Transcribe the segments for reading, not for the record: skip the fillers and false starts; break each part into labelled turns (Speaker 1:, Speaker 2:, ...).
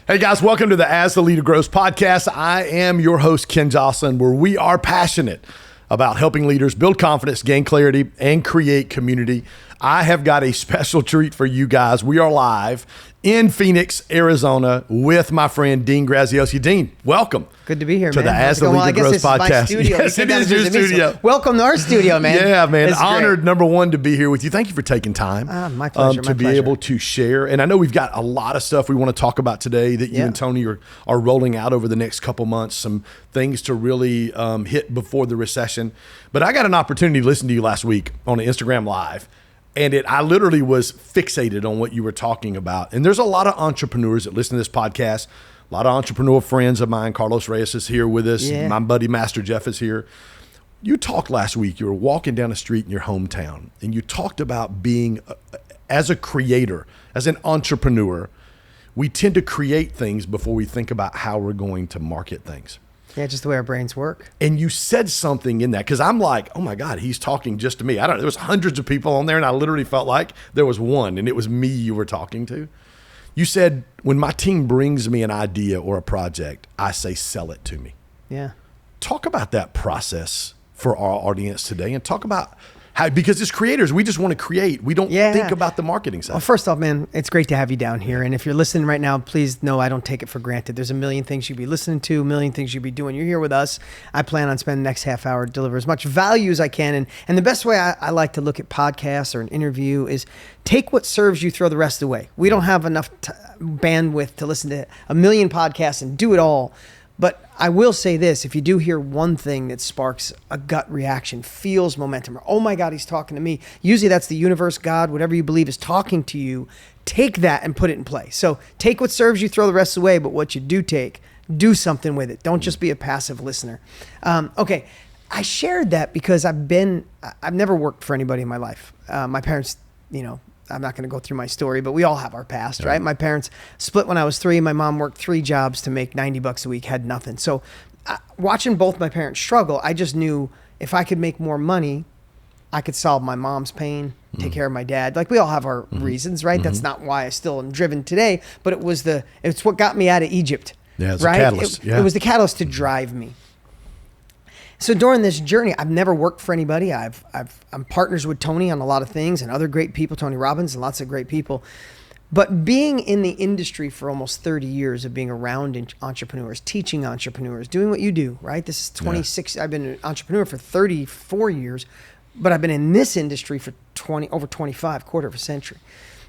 Speaker 1: Hey guys, welcome to the As the Leader Grows podcast. I am your host, Ken Jocelyn, where we are passionate about helping leaders build confidence, gain clarity, and create community. I have got a special treat for you guys. We are live in Phoenix, Arizona with my friend, Dean Graziosi. Dean, welcome.
Speaker 2: Good to be here,
Speaker 1: to
Speaker 2: man.
Speaker 1: the As the Leader Grows podcast.
Speaker 2: My studio.
Speaker 1: Yes, it is your studio.
Speaker 2: So welcome to our studio, man.
Speaker 1: Yeah, man.
Speaker 2: It's
Speaker 1: Honored,
Speaker 2: great.
Speaker 1: number one, to be here with you. Thank you for taking time.
Speaker 2: My pleasure.
Speaker 1: To be able to share. And I know we've got a lot of stuff we want to talk about today that you and Tony are rolling out over the next couple months. Some things to really hit before the recession. But I got an opportunity to listen to you last week on an Instagram Live. And I literally was fixated on what you were talking about. And there's a lot of entrepreneurs that listen to this podcast. A lot of entrepreneur friends of mine. Carlos Reyes is here with us. Yeah. My buddy Master Jeff is here. You talked last week, you were walking down the street in your hometown, and you talked about being, as a creator, as an entrepreneur, we tend to create things before we think about how we're going to market things.
Speaker 2: Yeah, just the way our brains work.
Speaker 1: And you said something in that, because I'm like, oh my God, he's talking just to me. I don't know, there was hundreds of people on there, and I literally felt like there was one, and it was me you were talking to. You said, when my team brings me an idea or a project, I say, sell it to me.
Speaker 2: Yeah.
Speaker 1: Talk about that process for our audience today, and talk about how, because as creators, we just want to create. We don't think about the marketing side.
Speaker 2: Well, first off, man, it's great to have you down here. And if you're listening right now, please know I don't take it for granted. There's a million things you'd be listening to, a million things you'd be doing. You're here with us. I plan on spending the next half hour to deliver as much value as I can. And the best way I like to look at podcasts or an interview is take what serves you, throw the rest away. We don't have enough bandwidth to listen to a million podcasts and do it all. But I will say this, if you do hear one thing that sparks a gut reaction, feels momentum, or, oh my God, he's talking to me. Usually that's the universe, God, whatever you believe is talking to you. Take that and put it in play. So take what serves you, throw the rest away, but what you do take, do something with it. Don't just be a passive listener. Okay, I shared that because I've never worked for anybody in my life. My parents, I'm not going to go through my story, but we all have our past, right? My parents split when I was 3. My mom worked 3 jobs to make $90 a week, had nothing. So watching both my parents struggle, I just knew if I could make more money, I could solve my mom's pain, take care of my dad. Like, we all have our reasons, right? That's not why I still am driven today, but it's what got me out of Egypt.
Speaker 1: Yeah, it's
Speaker 2: right?
Speaker 1: a catalyst.
Speaker 2: It was the catalyst to drive me. So during this journey, I've never worked for anybody. I'm partners with Tony on a lot of things and other great people, Tony Robbins and lots of great people. But being in the industry for almost 30 years of being around entrepreneurs, teaching entrepreneurs, doing what you do, right? This is 26. I've been an entrepreneur for 34 years, but I've been in this industry for over 25, quarter of a century.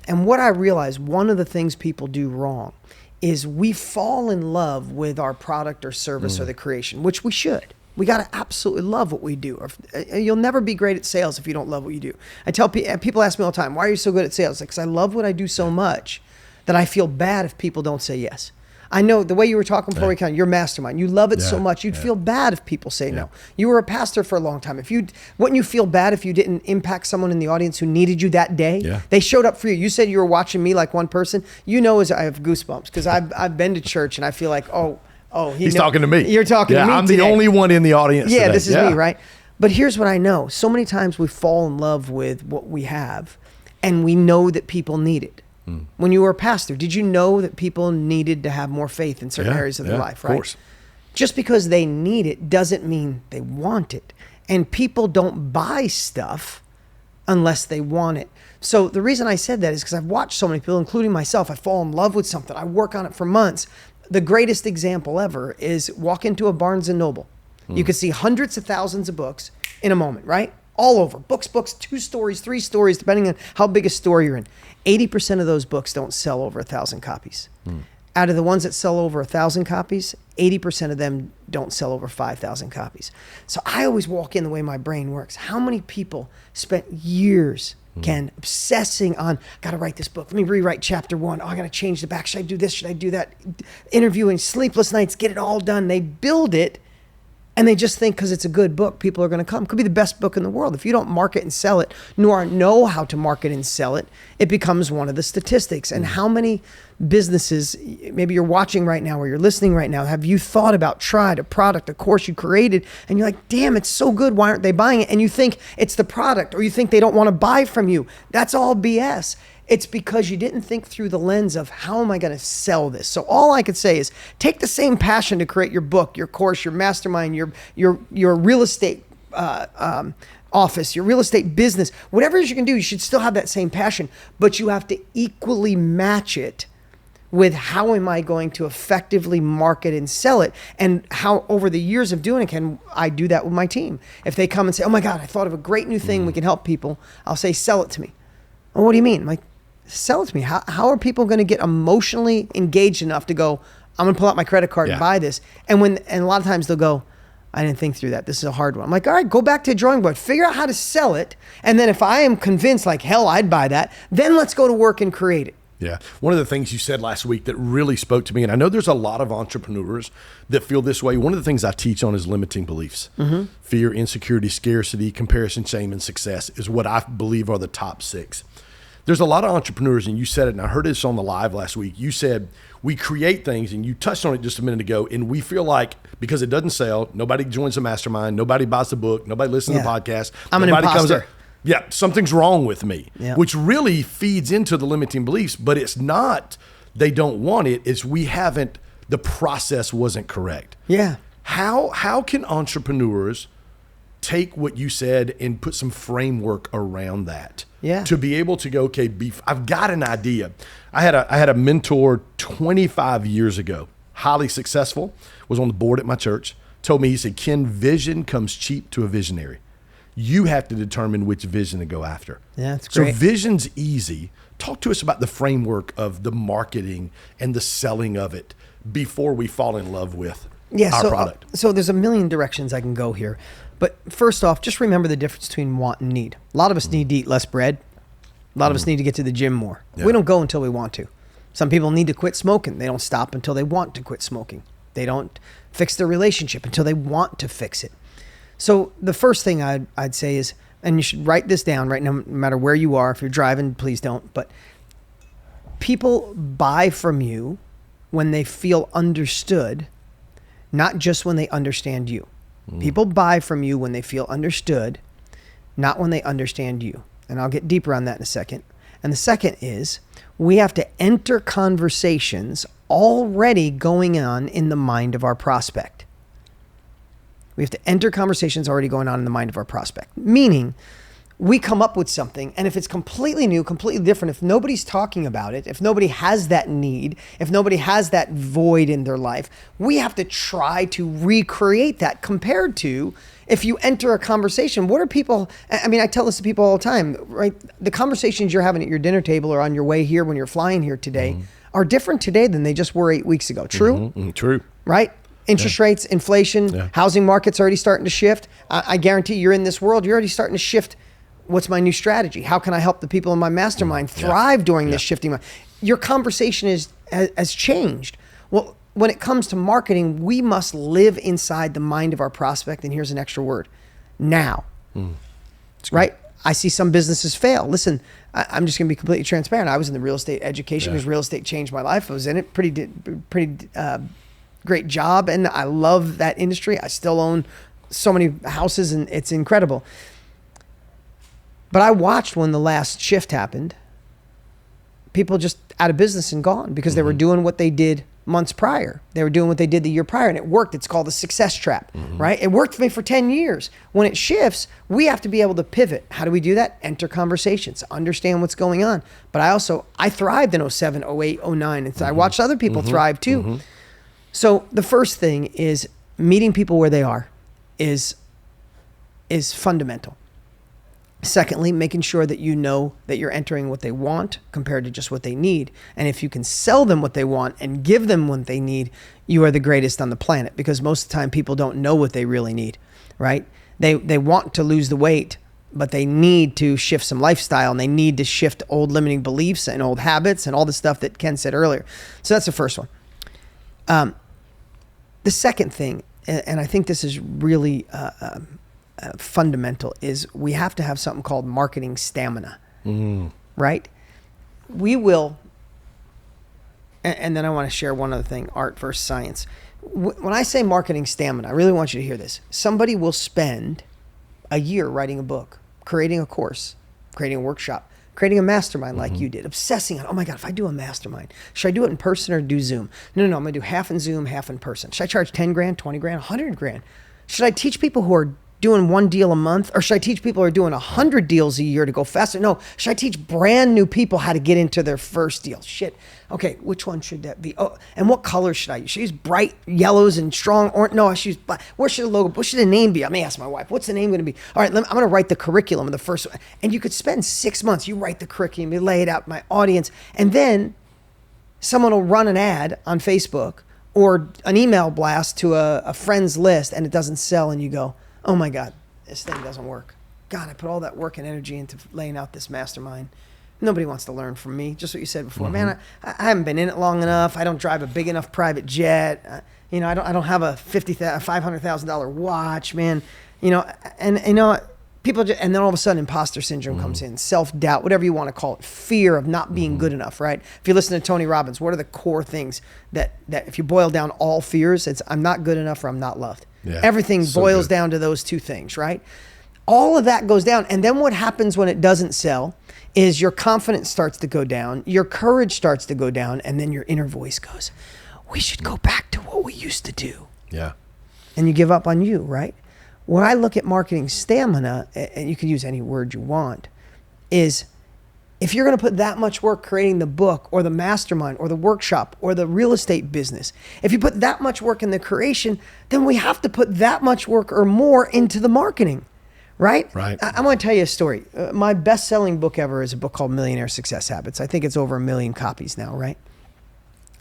Speaker 2: And what I realized, one of the things people do wrong is we fall in love with our product or service or the creation, which we should. We got to absolutely love what we do. You'll never be great at sales if you don't love what you do. I tell people ask me all the time, why are you so good at sales? Because I love what I do so much that I feel bad if people don't say yes. I know the way you were talking before we you're mastermind. You love it so much. You'd feel bad if people say no. You were a pastor for a long time. Wouldn't you feel bad if you didn't impact someone in the audience who needed you that day?
Speaker 1: Yeah.
Speaker 2: They showed up for you. You said you were watching me like one person. As I have goosebumps because I've been to church and I feel like, he's
Speaker 1: talking to me.
Speaker 2: You're talking to me
Speaker 1: I'm
Speaker 2: today.
Speaker 1: the only one in the audience today.
Speaker 2: This is me, right? But here's what I know. So many times we fall in love with what we have, and we know that people need it. When you were a pastor, did you know that people needed to have more faith in certain areas of their life, right? Of course. Just because they need it doesn't mean they want it. And people don't buy stuff unless they want it. So the reason I said that is because I've watched so many people, including myself. I fall in love with something. I work on it for months. The greatest example ever is walk into a Barnes & Noble. You could see hundreds of thousands of books in a moment, right? All over. Books, 2 stories, 3 stories, depending on how big a store you're in. 80% of those books don't sell over 1,000 copies. Out of the ones that sell over 1,000 copies, 80% of them don't sell over 5,000 copies. So I always walk in the way my brain works. How many people spent years Ken, obsessing on, got to write this book. Let me rewrite chapter 1. Oh, I got to change the back. Should I do this? Should I do that? Interviewing, sleepless nights, get it all done. They build it and they just think because it's a good book, people are going to come. It could be the best book in the world. If you don't market and sell it, nor know how to market and sell it, it becomes one of the statistics. And how many businesses, maybe you're watching right now or you're listening right now, have you thought about, tried a product, a course you created, and you're like, damn, it's so good, why aren't they buying it? And you think it's the product, or you think they don't want to buy from you. That's all BS. It's because you didn't think through the lens of, how am I going to sell this? So all I could say is, take the same passion to create your book, your course, your mastermind, your real estate office, your real estate business, whatever it is you can do, you should still have that same passion, but you have to equally match it with, how am I going to effectively market and sell it? And how, over the years of doing it, can I do that with my team? If they come and say, oh my God, I thought of a great new thing, we can help people, I'll say, sell it to me. Well, what do you mean? I'm like, sell it to me. How are people going to get emotionally engaged enough to go, I'm going to pull out my credit card and buy this? And a lot of times they'll go, I didn't think through that. This is a hard one. I'm like, all right, go back to the drawing board, figure out how to sell it. And then if I am convinced, like, hell, I'd buy that, then let's go to work and create it.
Speaker 1: Yeah. One of the things you said last week that really spoke to me, and I know there's a lot of entrepreneurs that feel this way. One of the things I teach on is limiting beliefs. Fear, insecurity, scarcity, comparison, shame, and success is what I believe are the top 6. There's a lot of entrepreneurs, and you said it, and I heard this on the live last week. You said, we create things, and you touched on it just a minute ago, and we feel like because it doesn't sell, nobody joins the mastermind, nobody buys the book, nobody listens to the podcast.
Speaker 2: I'm an imposter.
Speaker 1: Something's wrong with me,
Speaker 2: which
Speaker 1: really feeds into the limiting beliefs, but it's not they don't want it, it's the process wasn't correct.
Speaker 2: Yeah.
Speaker 1: How can entrepreneurs take what you said and put some framework around that? To be able to go, okay, I've got an idea. I had a mentor 25 years ago, highly successful, was on the board at my church, told me, he said, Ken, vision comes cheap to a visionary. You have to determine which vision to go after.
Speaker 2: Yeah, that's great.
Speaker 1: So vision's easy. Talk to us about the framework of the marketing and the selling of it before we fall in love with our product.
Speaker 2: So there's a million directions I can go here. But first off, just remember the difference between want and need. A lot of us need to eat less bread. A lot of us need to get to the gym more. We don't go until we want to. Some people need to quit smoking. They don't stop until they want to quit smoking. They don't fix their relationship until they want to fix it. So the first thing I'd say is, and you should write this down, right? No matter where you are. If you're driving, please don't. But people buy from you when they feel understood, not just when they understand you. People buy from you when they feel understood, not when they understand you. And I'll get deeper on that in a second. And the second is, we have to enter conversations already going on in the mind of our prospect. We have to enter conversations already going on in the mind of our prospect. Meaning, we come up with something, and if it's completely new, completely different, if nobody's talking about it, if nobody has that need, if nobody has that void in their life, we have to try to recreate that, compared to if you enter a conversation. What are people, I mean, I tell this to people all the time, right? The conversations you're having at your dinner table or on your way here when you're flying here today are different today than they just were 8 weeks ago. True?
Speaker 1: True.
Speaker 2: Right? Interest rates, inflation, housing market's already starting to shift. I guarantee you're in this world, you're already starting to shift. What's my new strategy? How can I help the people in my mastermind thrive during this shifting? Your conversation has changed. Well, when it comes to marketing, we must live inside the mind of our prospect. And here's an extra word: now. Right? I see some businesses fail. Listen, I'm just going to be completely transparent. I was in the real estate education because real estate changed my life. I was in it. Pretty great job, and I love that industry. I still own so many houses, and it's incredible. But I watched when the last shift happened, people just out of business and gone because they were doing what they did months prior. They were doing what they did the year prior, and it worked. It's called the success trap, right? It worked for me for 10 years. When it shifts, we have to be able to pivot. How do we do that? Enter conversations, understand what's going on. But I thrived in 07, 08, 09, and I watched other people thrive too. So the first thing is meeting people where they are is fundamental. Secondly, making sure that you know that you're entering what they want compared to just what they need. And if you can sell them what they want and give them what they need, you are the greatest on the planet, because most of the time people don't know what they really need, right? They want to lose the weight, but they need to shift some lifestyle, and they need to shift old limiting beliefs and old habits and all the stuff that Ken said earlier. So that's the first one. The second thing, and I think this is really fundamental, is we have to have something called marketing stamina, right? We will and then I want to share one other thing, art versus science. When I say marketing stamina, I really want you to hear this. Somebody will spend a year writing a book, creating a course, creating a workshop, creating a mastermind like you did, obsessing on, oh my God, if I do a mastermind, should I do it in person or do Zoom? No, I'm going to do half in Zoom, half in person. Should I charge 10 grand, 20 grand, 100 grand? Should I teach people who are doing one deal a month, or should I teach people who are doing 100 deals a year to go faster? No, should I teach brand new people how to get into their first deal? Shit. Okay, which one should that be? Oh, and what color should I use? Should I use bright yellows and strong orange? No, I should use black. Where should the logo? What should the name be? I may ask my wife, what's the name going to be? All right, I'm going to write the curriculum of the first one. And you could spend 6 months. You write the curriculum, you lay it out, my audience, and then someone will run an ad on Facebook or an email blast to a friend's list, and it doesn't sell, and you go, oh my God, this thing doesn't work. God, I put all that work and energy into laying out this mastermind. Nobody wants to learn from me. Just what you said before. Man, I haven't been in it long enough. I don't drive a big enough private jet. I don't have a $500,000 watch, man. People just, and then all of a sudden imposter syndrome comes in, self-doubt, whatever you want to call it, fear of not being good enough, right? If you listen to Tony Robbins, what are the core things that if you boil down all fears, it's I'm not good enough or I'm not loved. Yeah, everything boils down to those two things, right? All of that goes down. And then what happens when it doesn't sell is your confidence starts to go down, your courage starts to go down, and then your inner voice goes, we should go back to what we used to do.
Speaker 1: Yeah.
Speaker 2: And you give up on you, right? When I look at marketing stamina, and you can use any word you want, is if you're going to put that much work creating the book or the mastermind or the workshop or the real estate business, if you put that much work in the creation, then we have to put that much work or more into the marketing, right?
Speaker 1: Right.
Speaker 2: I want to tell you a story. My best-selling book ever is a book called Millionaire Success Habits. I think it's over 1 million copies now, right?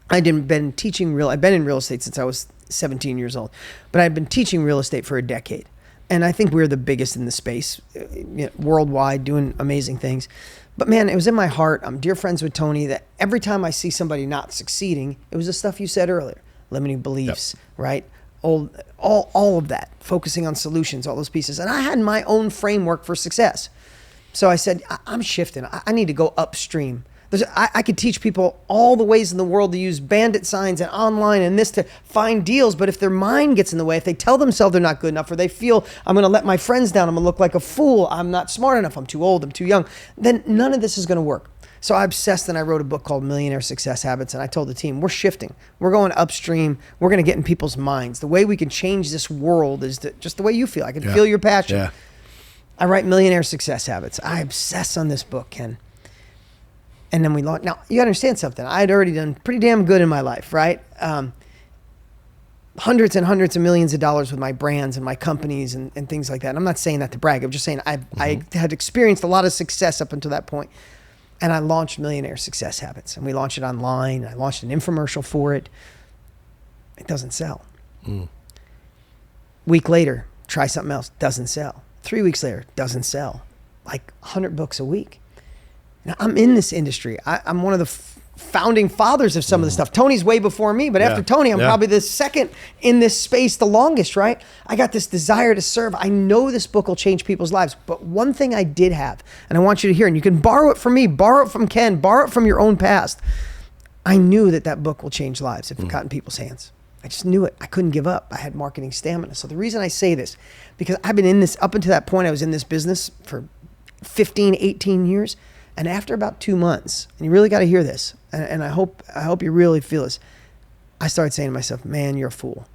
Speaker 2: I've been in real estate since I was 17 years old, but I've been teaching real estate for a decade. And I think we're the biggest in the space, worldwide, doing amazing things. But man, it was in my heart. I'm dear friends with Tony, that every time I see somebody not succeeding, it was the stuff you said earlier, limiting beliefs, right? All of that, focusing on solutions, all those pieces. And I had my own framework for success. So I said, I'm shifting. I need to go upstream. I could teach people all the ways in the world to use bandit signs and online and this to find deals. But if their mind gets in the way, if they tell themselves they're not good enough, or they feel I'm going to let my friends down, I'm going to look like a fool, I'm not smart enough, I'm too old, I'm too young, then none of this is going to work. So I obsessed and I wrote a book called Millionaire Success Habits. And I told the team, we're shifting. We're going upstream. We're going to get in people's minds. The way we can change this world is just the way you feel. I can feel your passion.
Speaker 1: Yeah.
Speaker 2: I write Millionaire Success Habits. I obsess on this book, Ken. And then we launched. Now, you got to understand something. I had already done pretty damn good in my life, right? Hundreds and hundreds of millions of dollars with my brands and my companies and things like that. And I'm not saying that to brag. I'm just saying I had experienced a lot of success up until that point. And I launched Millionaire Success Habits. And we launched it online. I launched an infomercial for it. It doesn't sell. Week later, try something else. Doesn't sell. 3 weeks later, doesn't sell. Like 100 books a week. Now, I'm in this industry. I'm one of the founding fathers of some of the stuff. Tony's way before me, but after Tony, I'm probably the second in this space the longest, right? I got this desire to serve. I know this book will change people's lives. But one thing I did have, and I want you to hear, and you can borrow it from me, borrow it from Ken, borrow it from your own past. I knew that book will change lives if it got in people's hands. I just knew it. I couldn't give up. I had marketing stamina. So the reason I say this, because I've been in this, up until that point, I was in this business for 15, 18 years. And after about 2 months, and you really got to hear this, and I hope you really feel this, I started saying to myself, man, you're a fool.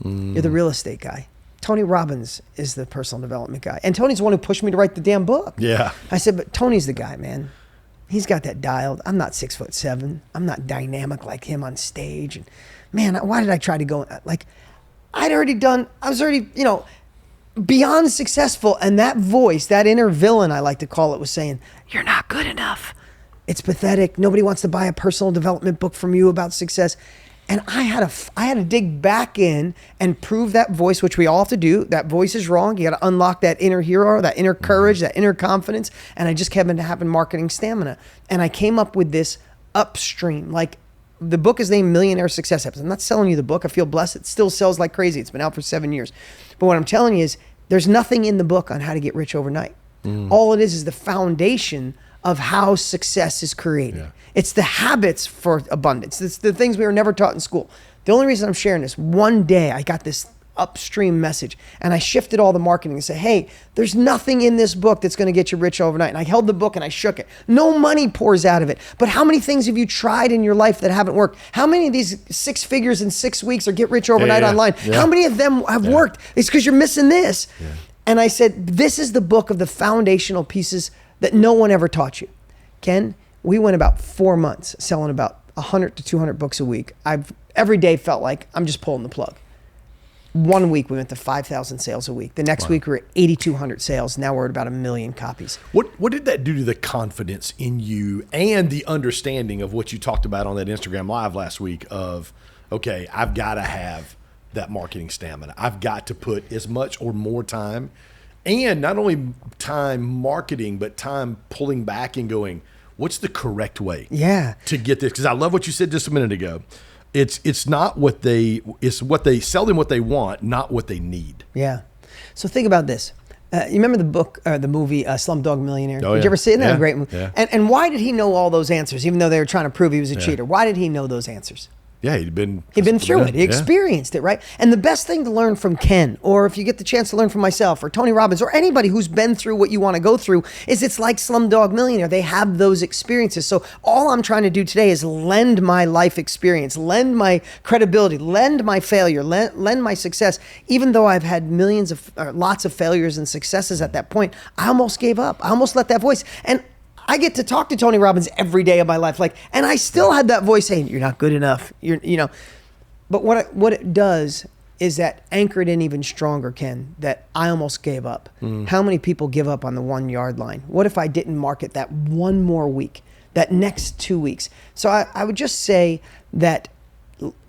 Speaker 2: You're the real estate guy. Tony Robbins is the personal development guy. And Tony's the one who pushed me to write the damn book. Yeah. I said, but Tony's the guy, man. He's got that dialed. I'm not 6'7". I'm not dynamic like him on stage. And man, why did I try to go, like, I was already, beyond successful. And that voice, that inner villain, I like to call it, was saying, you're not good enough. It's pathetic. Nobody wants to buy a personal development book from you about success. And I had to dig back in and prove that voice, which we all have to do. That voice is wrong. You got to unlock that inner hero, that inner courage, that inner confidence. And I just kept having marketing stamina. And I came up with this upstream, like, the book is named Millionaire Success Habits. I'm not selling you the book. I feel blessed. It still sells like crazy. It's been out for 7 years. But what I'm telling you is there's nothing in the book on how to get rich overnight. All it is the foundation of how success is created.
Speaker 1: Yeah.
Speaker 2: It's the habits for abundance. It's the things we were never taught in school. The only reason I'm sharing this, one day I got this upstream message and I shifted all the marketing and said, hey, there's nothing in this book that's going to get you rich overnight. And I held the book and I shook it. No money pours out of it. But how many things have you tried in your life that haven't worked? How many of these 6 figures in 6 weeks or get rich overnight online? Yeah. How many of them have worked? It's because you're missing this. Yeah. And I said, this is the book of the foundational pieces that no one ever taught you. Ken, we went about 4 months selling about 100 to 200 books a week. I've every day felt like I'm just pulling the plug. 1 week we went to 5,000 sales a week. The next week we were at 8,200 sales. Now we're at about 1 million copies.
Speaker 1: What did that do to the confidence in you and the understanding of what you talked about on that Instagram Live last week of, okay, I've got to have that marketing stamina. I've got to put as much or more time, and not only time marketing, but time pulling back and going, what's the correct way to get this? Because I love what you said just a minute ago. It's not what it's what they sell them what they want, not what they need.
Speaker 2: Yeah. So think about this. You remember the book or the movie Slumdog Millionaire?
Speaker 1: Oh,
Speaker 2: did you ever see it? Isn't that a great movie?
Speaker 1: Yeah.
Speaker 2: And why did he know all those answers, even though they were trying to prove he was a cheater? Why did he know those answers?
Speaker 1: Yeah, he'd been
Speaker 2: through it. He experienced it, right? And the best thing to learn from Ken, or if you get the chance to learn from myself or Tony Robbins or anybody who's been through what you want to go through, is it's like Slumdog Millionaire. They have those experiences. So all I'm trying to do today is lend my life experience, lend my credibility, lend my failure, lend my success. Even though I've had lots of failures and successes at that point, I almost gave up. I almost let that voice. And I get to talk to Tony Robbins every day of my life, and I still had that voice saying, "You're not good enough." But what it does is that anchored in even stronger, Ken. That I almost gave up. How many people give up on the 1 yard line? What if I didn't market that one more week, that next 2 weeks? So I would just say that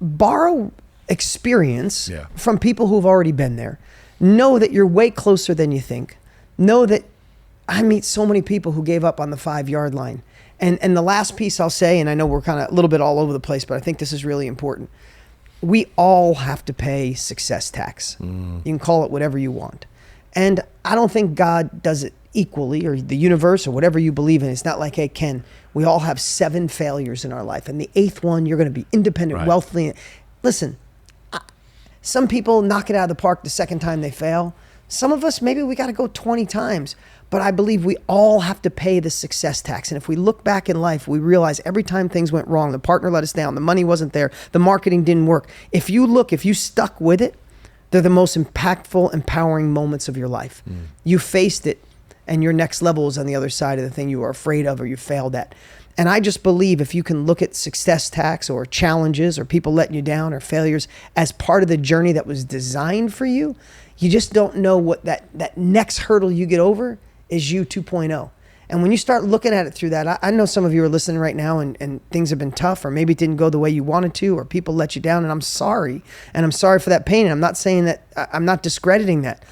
Speaker 2: borrow experience from people who've already been there. Know that you're way closer than you think. Know that I meet so many people who gave up on the 5 yard line. And the last piece I'll say, and I know we're kind of a little bit all over the place, but I think this is really important. We all have to pay success tax. You can call it whatever you want. And I don't think God does it equally, or the universe, or whatever you believe in. It's not like, hey, Ken, we all have 7 failures in our life. And the 8th one, you're going to be independent, wealthy. Listen, some people knock it out of the park the second time they fail. Some of us, maybe we got to go 20 times. But I believe we all have to pay the success tax. And if we look back in life, we realize every time things went wrong, the partner let us down, the money wasn't there, the marketing didn't work. If you stuck with it, they're the most impactful, empowering moments of your life. You faced it, and your next level is on the other side of the thing you were afraid of or you failed at. And I just believe if you can look at success tax or challenges or people letting you down or failures as part of the journey that was designed for you, you just don't know what that next hurdle you get over is you 2.0. And when you start looking at it through that, I know some of you are listening right now and things have been tough, or maybe it didn't go the way you wanted to, or people let you down, and I'm sorry. And I'm sorry for that pain. And I'm not saying that, I'm not discrediting that.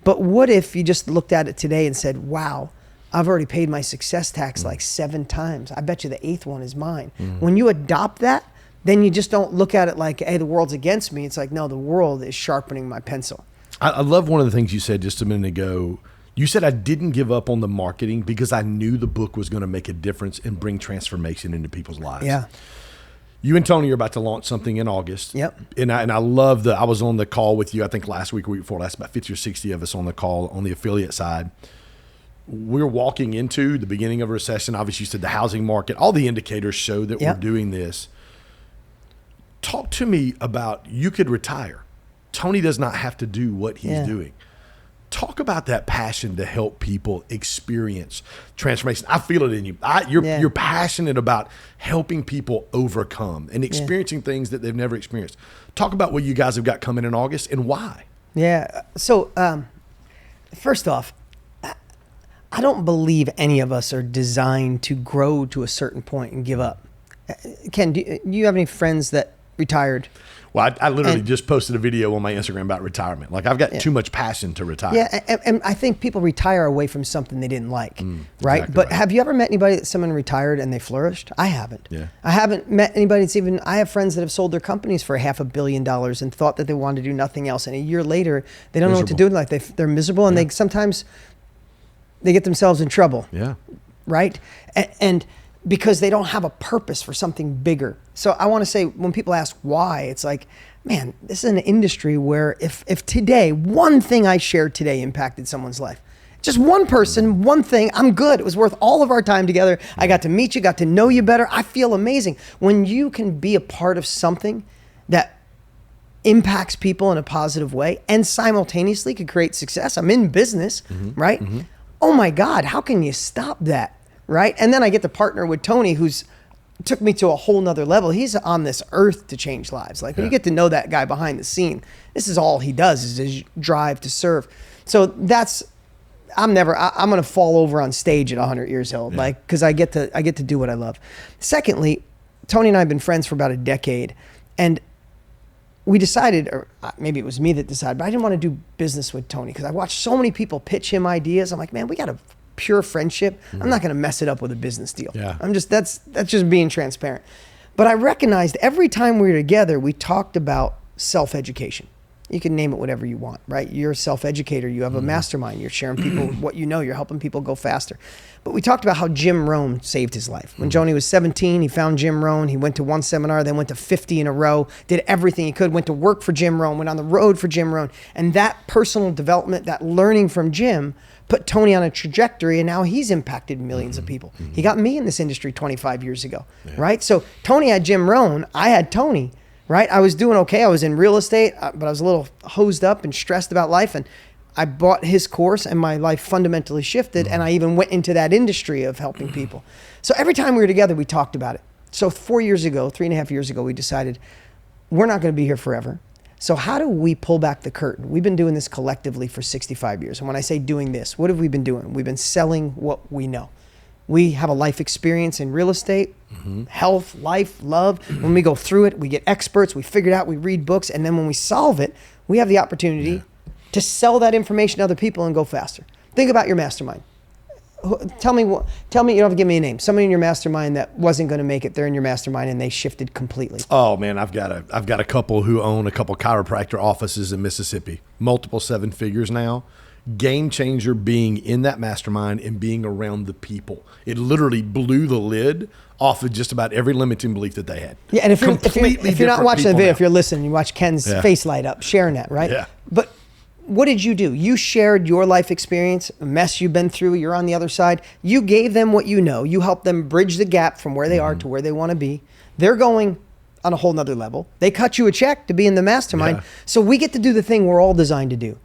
Speaker 2: But what if you just looked at it today and said, wow, I've already paid my success tax like 7 times. I bet you the 8th one is mine. When you adopt that, then you just don't look at it like, hey, the world's against me. It's like, no, the world is sharpening my pencil.
Speaker 1: I love one of the things you said just a minute ago. You said I didn't give up on the marketing because I knew the book was going to make a difference and bring transformation into people's lives.
Speaker 2: Yeah.
Speaker 1: You and Tony are about to launch something in August.
Speaker 2: Yep.
Speaker 1: And I love I was on the call with you, I think last week or week before last, about 50 or 60 of us on the call on the affiliate side. We're walking into the beginning of a recession. Obviously, you said the housing market, all the indicators show that we're doing this. Talk to me about, you could retire. Tony does not have to do what he's doing. Talk about that passion to help people experience transformation. I feel it in you. You're passionate about helping people overcome and experiencing things that they've never experienced. Talk about what you guys have got coming in August and why.
Speaker 2: Yeah. So first off, I don't believe any of us are designed to grow to a certain point and give up. Ken, do you have any friends that retired?
Speaker 1: Well, I literally just posted a video on my Instagram about retirement. Like, I've got too much passion to retire.
Speaker 2: Yeah, and I think people retire away from something they didn't like, right?
Speaker 1: Exactly
Speaker 2: But
Speaker 1: right.
Speaker 2: have you ever met anybody that someone retired and they flourished? I haven't.
Speaker 1: Yeah.
Speaker 2: I haven't met anybody that's even, I have friends that have sold their companies for $500 million and thought that they wanted to do nothing else. And a year later, they don't know what to do. Like they're miserable, and they sometimes they get themselves in trouble.
Speaker 1: Yeah.
Speaker 2: right? And because they don't have a purpose for something bigger. So I want to say, when people ask why, it's like, man, this is an industry where if today, one thing I shared today impacted someone's life, just one person, one thing, I'm good. It was worth all of our time together. I got to meet you, got to know you better. I feel amazing. When you can be a part of something that impacts people in a positive way and simultaneously could create success. I'm in business, right? Oh my God, how can you stop that, right? And then I get to partner with Tony, who's took me to a whole nother level. He's on this earth to change lives. Like when you get to know that guy behind the scene, this is all he does, is his drive to serve. So that's, I'm going to fall over on stage at 100 years old, like, cause I get to do what I love. Secondly, Tony and I have been friends for about a decade, and we decided, or maybe it was me that decided, but I didn't want to do business with Tony because I watched so many people pitch him ideas. I'm like, man, we got a pure friendship. I'm not going to mess it up with a business deal. That's just being transparent. But I recognized every time we were together, we talked about self-education. You can name it whatever you want, right? You're a self-educator. You have a mastermind. You're sharing people what you know. You're helping people go faster. But we talked about how Jim Rohn saved his life. When Joni was 17, he found Jim Rohn. He went to one seminar, then went to 50 in a row, did everything he could, went to work for Jim Rohn, went on the road for Jim Rohn. And that personal development, that learning from Jim, put Tony on a trajectory, and now he's impacted millions of people. He got me in this industry 25 years ago, right? So Tony had Jim Rohn. I had Tony. Right? I was doing okay. I was in real estate, but I was a little hosed up and stressed about life. And I bought his course and my life fundamentally shifted. And I even went into that industry of helping people. So every time we were together, we talked about it. So 4 years ago, 3.5 years ago, we decided we're not going to be here forever. So how do we pull back the curtain? We've been doing this collectively for 65 years. And when I say doing this, what have we been doing? We've been selling what we know. We have a life experience in real estate, health, life, love. When we go through it, we get experts, we figure it out, we read books, and then when we solve it, we have the opportunity to sell that information to other people and go faster. Think about your mastermind. Tell me, you don't have to give me a name. Somebody in your mastermind that wasn't going to make it, they're in your mastermind and they shifted completely.
Speaker 1: Oh man, I've got a couple who own a couple chiropractor offices in Mississippi, multiple 7 figures now. Game changer being in that mastermind and being around the people. It literally blew the lid off of just about every limiting belief that they had.
Speaker 2: Yeah, and if you're not watching the video, if you're listening, you watch Ken's face light up, sharing that, right?
Speaker 1: Yeah.
Speaker 2: But what did you do? You shared your life experience, a mess you've been through, you're on the other side. You gave them what you know. You helped them bridge the gap from where they are to where they want to be. They're going on a whole nother level. They cut you a check to be in the mastermind. Yeah. So we get to do the thing we're all designed to do.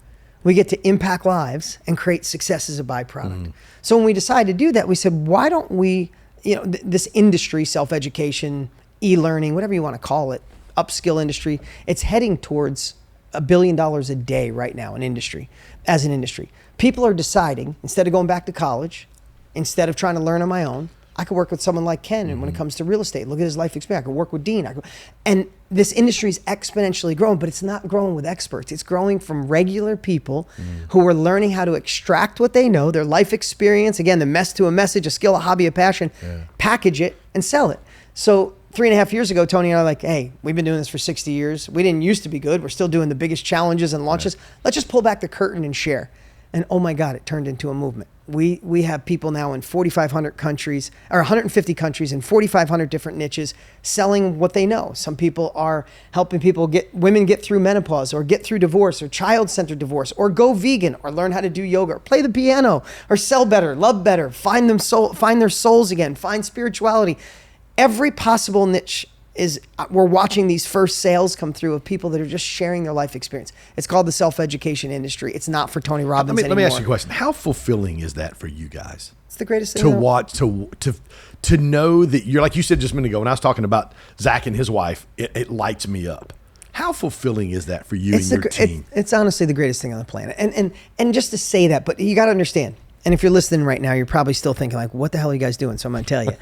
Speaker 2: We get to impact lives and create success as a byproduct. So when we decided to do that, we said, why don't we, this industry, self-education, e-learning, whatever you want to call it, upskill industry, it's heading towards $1 billion a day right now as an industry. People are deciding, instead of going back to college, instead of trying to learn on my own, I could work with someone like Ken, and when it comes to real estate, look at his life experience. I could work with Dean. And this industry is exponentially growing, but it's not growing with experts. It's growing from regular people who are learning how to extract what they know, their life experience, again, the mess to a message, a skill, a hobby, a passion, package it, and sell it. So 3.5 years ago, Tony and I were like, hey, we've been doing this for 60 years. We didn't used to be good. We're still doing the biggest challenges and launches. Let's just pull back the curtain and share. And oh my God, it turned into a movement. We have people now in 4,500 countries, or 150 countries in 4,500 different niches, selling what they know. Some people are helping women get through menopause, or get through divorce, or child-centered divorce, or go vegan, or learn how to do yoga, or play the piano, or sell better, love better, find their souls again, find spirituality. Every possible niche we're watching these first sales come through of people that are just sharing their life experience. It's called the self-education industry. It's not for Tony Robbins anymore.
Speaker 1: Let me ask you a question. How fulfilling is that for you guys?
Speaker 2: It's the greatest thing
Speaker 1: to watch, to know that you're, like you said just a minute ago, when I was talking about Zach and his wife, it lights me up. How fulfilling is that for you and your team? It's
Speaker 2: honestly the greatest thing on the planet. And just to say that, but you got to understand, and if you're listening right now, you're probably still thinking like, what the hell are you guys doing? So I'm going to tell you.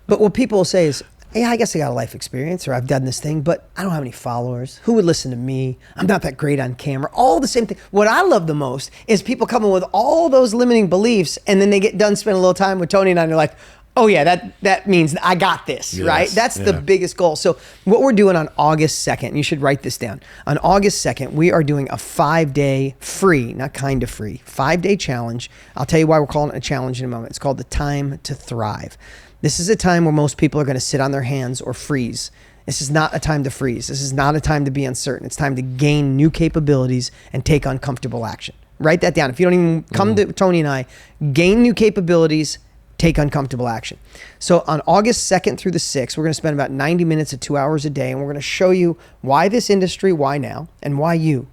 Speaker 2: But what people will say is, hey, I guess I got a life experience, or I've done this thing, but I don't have any followers. Who would listen to me? I'm not that great on camera. All the same thing. What I love the most is people coming with all those limiting beliefs, and then they get done spending a little time with Tony and I, and they're like, Oh yeah, that means I got this,
Speaker 1: Yes,
Speaker 2: right? That's the biggest goal. So what we're doing on August 2nd, you should write this down. On August 2nd, we are doing a 5-day free, not kind of free, 5-day challenge. I'll tell you why we're calling it a challenge in a moment. It's called the Time to Thrive. This is a time where most people are going to sit on their hands or freeze. This is not a time to freeze. This is not a time to be uncertain. It's time to gain new capabilities and take uncomfortable action. Write that down. If you don't even come to Tony and I, gain new capabilities, take uncomfortable action. So on August 2nd through the 6th, we're going to spend about 90 minutes to 2 hours a day, and we're going to show you why this industry, why now, and why you.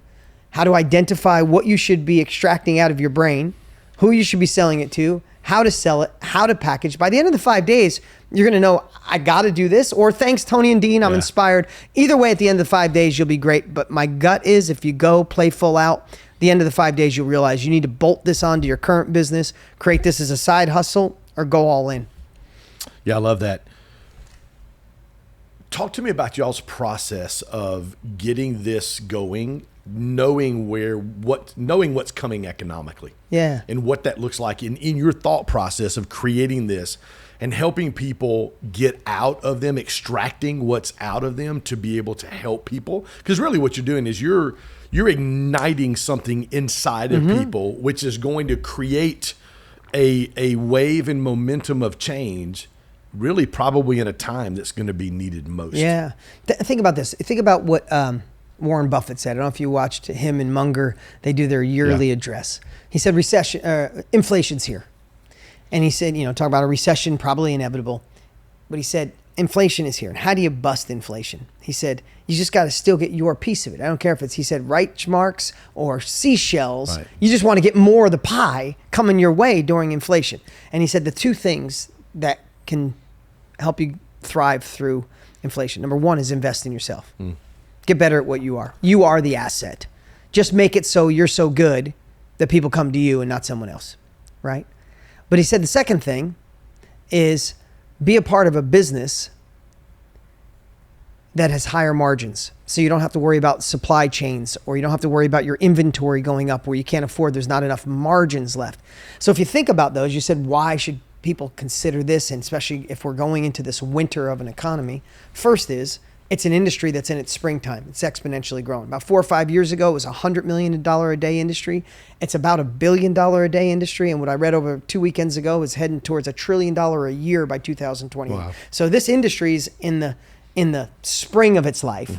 Speaker 2: How to identify what you should be extracting out of your brain, who you should be selling it to, how to sell it, how to package. By the end of the 5 days, you're going to know, I got to do this, or thanks, Tony and Dean, I'm inspired. Either way, at the end of the 5 days, you'll be great. But my gut is if you go play full out, the end of the 5 days, you'll realize you need to bolt this onto your current business, create this as a side hustle, or go all in.
Speaker 1: Yeah, I love that. Talk to me about y'all's process of getting this going, knowing what's coming economically.
Speaker 2: Yeah.
Speaker 1: And what that looks like in your thought process of creating this and helping people get out of them, extracting what's out of them to be able to help people. Because really what you're doing is you're igniting something inside of people, which is going to create a wave and momentum of change, really probably in a time that's going to be needed most.
Speaker 2: Yeah. Think about this. Think about what Warren Buffett said. I don't know if you watched him and Munger. They do their yearly address. He said inflation's here. And he said, talk about a recession, probably inevitable. But he said, inflation is here. And how do you bust inflation? He said, you just got to still get your piece of it. I don't care if he said Reichmarks or seashells. Right. You just want to get more of the pie coming your way during inflation. And he said the two things that can help you thrive through inflation. Number one is invest in yourself. Get better at what you are. You are the asset. Just make it so you're so good that people come to you and not someone else, right? But he said the second thing is be a part of a business that has higher margins. So you don't have to worry about supply chains, or you don't have to worry about your inventory going up where you can't afford, there's not enough margins left. So if you think about those, you said, why should people consider this? And especially if we're going into this winter of an economy, first is, it's an industry that's in its springtime. It's exponentially growing. About 4 or 5 years ago, it was $100 million a day industry. It's about $1 billion a day industry. And what I read over 2 weekends ago is heading towards $1 trillion a year by 2028. Wow. So this industry's in the spring of its life.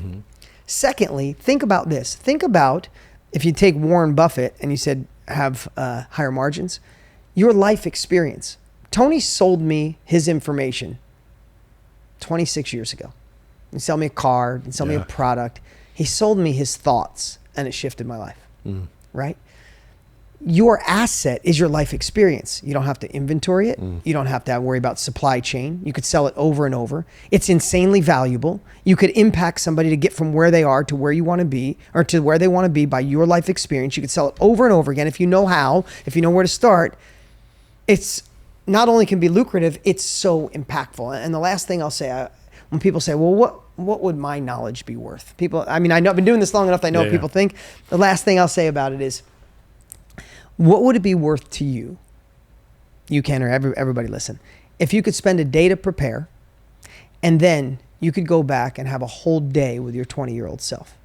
Speaker 2: Secondly, think about this. Think about if you take Warren Buffett and you said have higher margins, your life experience. Tony sold me his information 26 years ago. He sold me a car, he sold me a product. He sold me his thoughts, and it shifted my life, right? Your asset is your life experience. You don't have to inventory it. You don't have to worry about supply chain. You could sell it over and over. It's insanely valuable. You could impact somebody to get from where they are to where you want to be, or to where they want to be by your life experience. You could sell it over and over again if you know how, if you know where to start. It's not only can be lucrative, it's so impactful. And the last thing I'll say, when people say, well, what would my knowledge be worth? I know I've been doing this long enough that I know what people think. The last thing I'll say about it is, what would it be worth to you? You can, or everybody listen. If you could spend a day to prepare, and then you could go back and have a whole day with your 20-year-old self.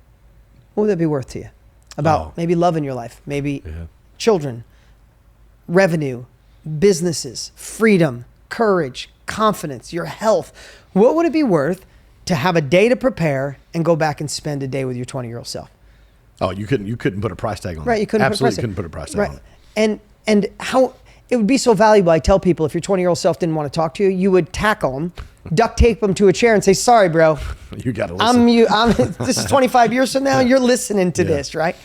Speaker 2: What would that be worth to you? About maybe love in your life, maybe children, revenue, businesses, freedom, courage, confidence, your health. What would it be worth to have a day to prepare and go back and spend a day with your 20-year-old self?
Speaker 1: Oh, you couldn't put a price tag on
Speaker 2: right,
Speaker 1: that.
Speaker 2: You couldn't
Speaker 1: couldn't put a price tag on
Speaker 2: it. And how it would be so valuable. I tell people, if your 20-year-old self didn't want to talk to you, you would tackle them, duct tape them to a chair and say, sorry, bro.
Speaker 1: You got to listen.
Speaker 2: This is 25 years from now. You're listening to this, right?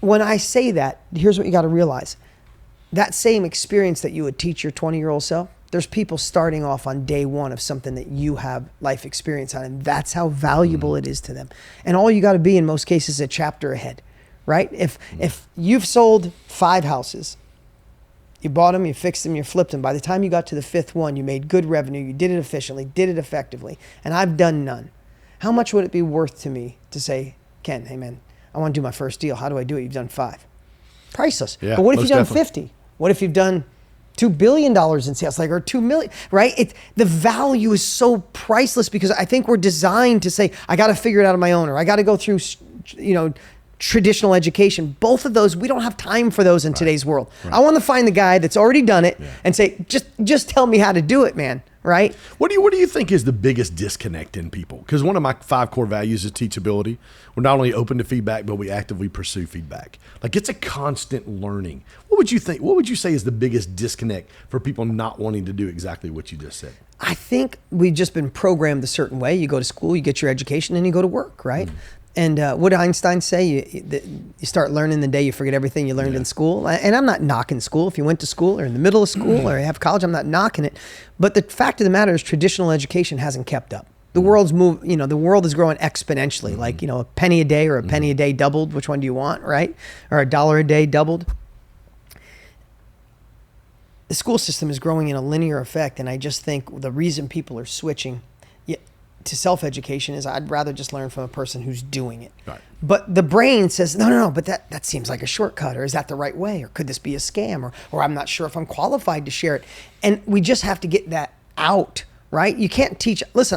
Speaker 2: When I say that, here's what you got to realize. That same experience that you would teach your 20-year-old self, there's people starting off on day one of something that you have life experience on, and that's how valuable it is to them. And all you got to be in most cases is a chapter ahead, right? If you've sold 5 houses, you bought them, you fixed them, you flipped them. By the time you got to the 5th one, you made good revenue, you did it efficiently, did it effectively, and I've done none. How much would it be worth to me to say, Ken, hey man, I want to do my first deal. How do I do it? You've done 5. Priceless.
Speaker 1: Yeah,
Speaker 2: but what if
Speaker 1: most
Speaker 2: you've done
Speaker 1: definitely.
Speaker 2: 50? What if you've done $2 billion in sales, like, or 2 million, right? The value is so priceless because I think we're designed to say, I got to figure it out on my own, or I got to go through, traditional education. Both of those, we don't have time for those in today's world. Right. I want to find the guy that's already done it and say, just tell me how to do it, man. Right?
Speaker 1: What do you think is the biggest disconnect in people? Because one of my 5 core values is teachability. We're not only open to feedback, but we actively pursue feedback. Like, it's a constant learning. What would you think? What would you say is the biggest disconnect for people not wanting to do exactly what you just said?
Speaker 2: I think we've just been programmed a certain way. You go to school, you get your education, and you go to work, right? And what did Einstein say? You start learning the day you forget everything you learned in school. And I'm not knocking school. If you went to school or in the middle of school or you have college, I'm not knocking it. But the fact of the matter is traditional education hasn't kept up. The world's the world is growing exponentially. Like, a penny a day or a penny a day doubled. Which one do you want, right? Or $1 a day doubled. The school system is growing in a linear effect. And I just think the reason people are switching to self-education is I'd rather just learn from a person who's doing it. Right. But the brain says, no, but that seems like a shortcut, or is that the right way? Or could this be a scam? Or I'm not sure if I'm qualified to share it. And we just have to get that out, right? You can't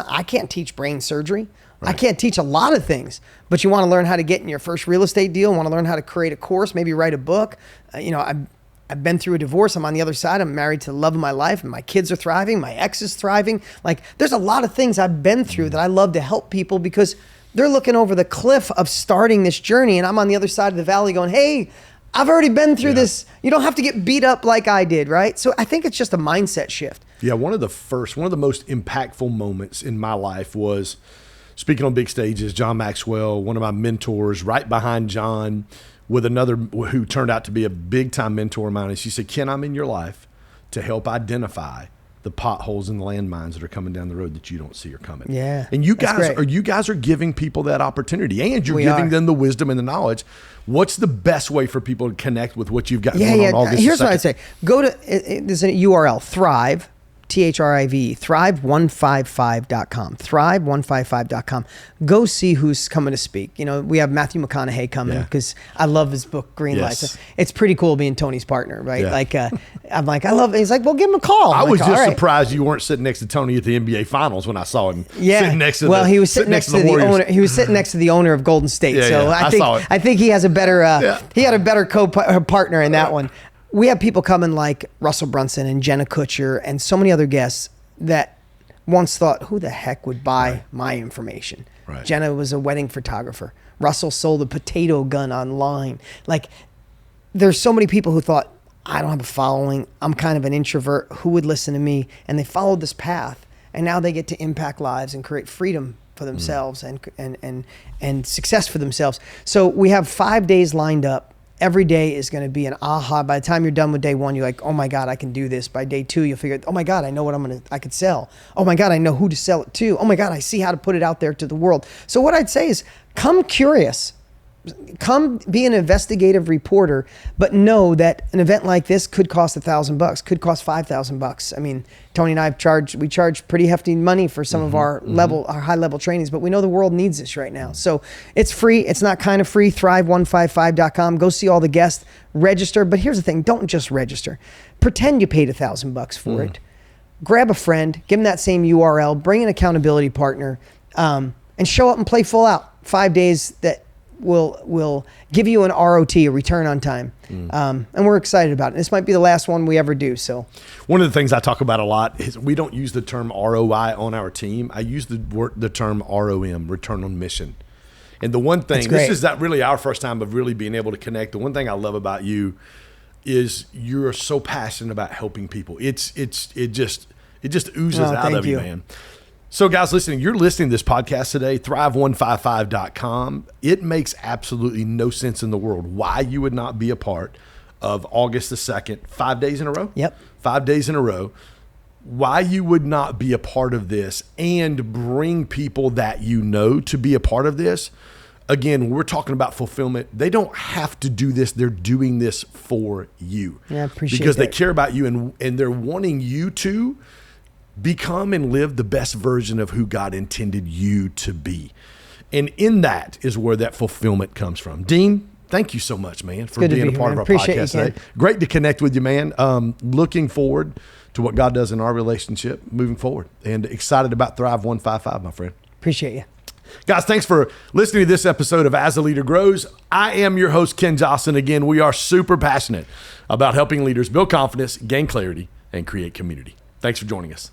Speaker 2: I can't teach brain surgery. Right. I can't teach a lot of things, but you want to learn how to get in your first real estate deal, want to learn how to create a course, maybe write a book. I've been through a divorce. I'm on the other side. I'm married to the love of my life, and my kids are thriving. My ex is thriving. Like, there's a lot of things I've been through that I love to help people because they're looking over the cliff of starting this journey, and I'm on the other side of the valley going, hey, I've already been through this. You don't have to get beat up like I did, right? So I think it's just a mindset shift.
Speaker 1: Yeah, one of the most impactful moments in my life was speaking on big stages. John Maxwell, one of my mentors, right behind John, with another who turned out to be a big-time mentor of mine. And she said, Ken, I'm in your life to help identify the potholes and landmines that are coming down the road that you don't see are coming.
Speaker 2: Yeah.
Speaker 1: And you guys are giving people that opportunity, and you're giving them the wisdom and the knowledge. What's the best way for people to connect with what you've got going on August 2nd?
Speaker 2: Here's what I'd say. Go to, there's a URL, Thrive, THRIV, thrive155.com, thrive155.com. Go see who's coming to speak. We have Matthew McConaughey coming because I love his book, Green Lights. It's pretty cool being Tony's partner, right? Yeah. Like, I'm like, I love it. He's like, well, give him a call.
Speaker 1: I was just surprised you weren't sitting next to Tony at the NBA Finals when I saw him sitting next to
Speaker 2: he was sitting next to the owner. He was sitting next to the owner of Golden State. I think he has a better, he had a better co-partner in that one. We have people coming like Russell Brunson and Jenna Kutcher and so many other guests that once thought, who the heck would buy my information? Right. Jenna was a wedding photographer. Russell sold a potato gun online. Like, there's so many people who thought, I don't have a following. I'm kind of an introvert. Who would listen to me? And they followed this path. And now they get to impact lives and create freedom for themselves and success for themselves. So we have 5 days lined up. Every day is going to be an aha. By the time you're done with day 1, you're like, oh my God, I can do this. By day 2, you'll figure, oh my God, I know what I could sell. Oh my God, I know who to sell it to. Oh my God, I see how to put it out there to the world. So what I'd say is come curious. Come be an investigative reporter, but know that an event like this could cost $1,000, could cost $5,000. I mean, Tony and I we charge pretty hefty money for some of our high level trainings, but we know the world needs this right now. So it's free. It's not kind of free. Thrive155.com. Go see all the guests, register. But here's the thing. Don't just register. Pretend you paid $1,000 for it. Grab a friend, give them that same URL, bring an accountability partner, and show up and play full out. 5 days that will give you an ROT, a return on time. And we're excited about it. This might be the last one we ever do. So
Speaker 1: one of the things I talk about a lot is we don't use the term ROI on our team. I use the term ROM, return on mission. And the one thing, this is not really our first time of really being able to connect. The one thing I love about you is you're so passionate about helping people. It just oozes out of you, man. So guys listening, you're listening to this podcast today, thrive155.com. It makes absolutely no sense in the world why you would not be a part of August the 2nd, 5 days in a row?
Speaker 2: Yep.
Speaker 1: 5 days in a row. Why you would not be a part of this and bring people that you know to be a part of this. Again, we're talking about fulfillment. They don't have to do this. They're doing this for you.
Speaker 2: Yeah, I appreciate
Speaker 1: because
Speaker 2: that.
Speaker 1: They care about you and they're wanting you to become and live the best version of who God intended you to be. And in that is where that fulfillment comes from. Dean, thank you so much, man, for
Speaker 2: good to
Speaker 1: being
Speaker 2: be
Speaker 1: a part
Speaker 2: here,
Speaker 1: of
Speaker 2: man.
Speaker 1: our
Speaker 2: Appreciate you,
Speaker 1: podcast
Speaker 2: Ken.
Speaker 1: today. Great to connect with you, man. Looking forward to what God does in our relationship moving forward, and excited about Thrive 155, my friend.
Speaker 2: Appreciate you.
Speaker 1: Guys, thanks for listening to this episode of As a Leader Grows. I am your host, Ken Johnson. Again, we are super passionate about helping leaders build confidence, gain clarity, and create community. Thanks for joining us.